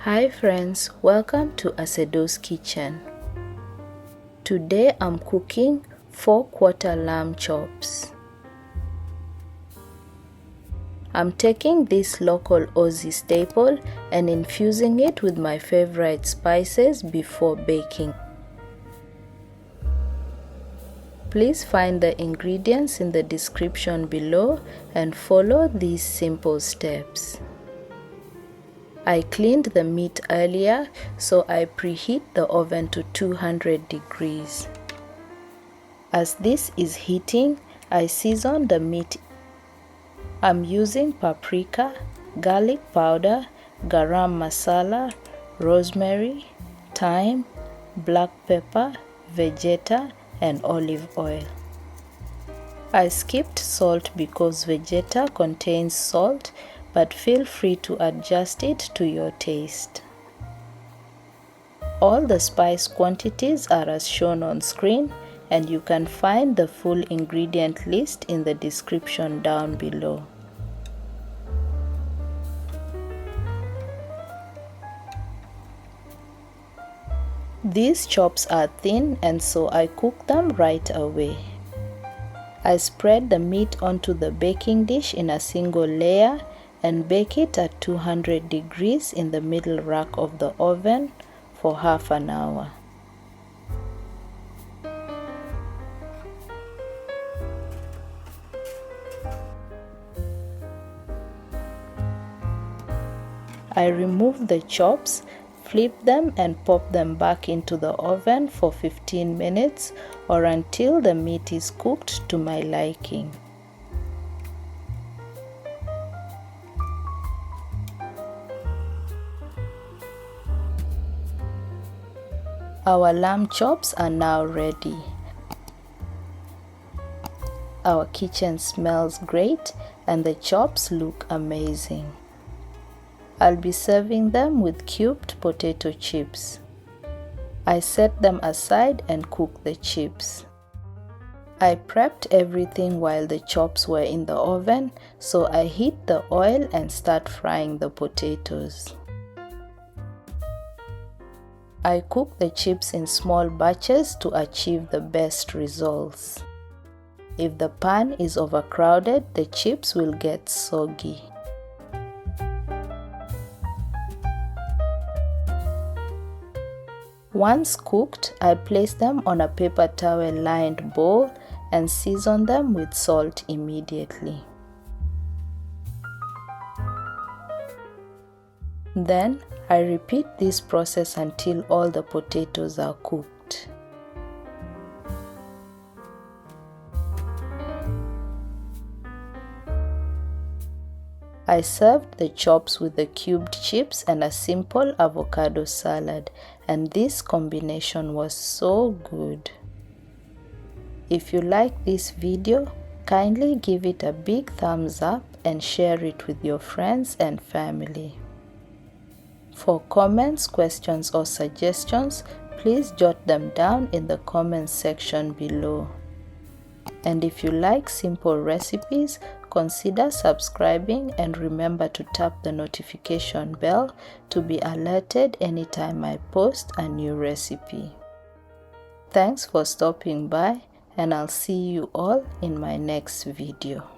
Hi friends, welcome to Asedoskitchen. Today I'm cooking 4/4 lamb chops. I'm taking this local Aussie staple and infusing it with my favorite spices before baking. Please find the ingredients in the description below and follow these simple steps. I cleaned the meat earlier, so I preheat the oven to 200 degrees. As this is heating, I season the meat. I'm using paprika, garlic powder, garam masala, rosemary, thyme, black pepper, vegeta, and olive oil. I skipped salt because vegeta contains salt, but feel free to adjust it to your taste. All the spice quantities are as shown on screen, and you can find the full ingredient list in the description down below. These chops are thin, and so I cook them right away. I spread the meat onto the baking dish in a single layer and bake it at 200 degrees in the middle rack of the oven for half an hour. I remove the chops, flip them and pop them back into the oven for 15 minutes or until the meat is cooked to my liking. Our lamb chops are now ready. Our kitchen smells great and the chops look amazing. I'll be serving them with cubed potato chips. I set them aside and cook the chips. I prepped everything while the chops were in the oven, so I heat the oil and start frying the potatoes. I cook the chips in small batches to achieve the best results. If the pan is overcrowded, the chips will get soggy. Once cooked, I place them on a paper towel lined bowl and season them with salt immediately. Then, I repeat this process until all the potatoes are cooked. I served the chops with the cubed chips and a simple avocado salad, and this combination was so good. If you like this video, kindly give it a big thumbs up and share it with your friends and family. For comments, questions, or suggestions, please jot them down in the comments section below. And if you like simple recipes, consider subscribing and remember to tap the notification bell to be alerted anytime I post a new recipe. Thanks for stopping by, and I'll see you all in my next video.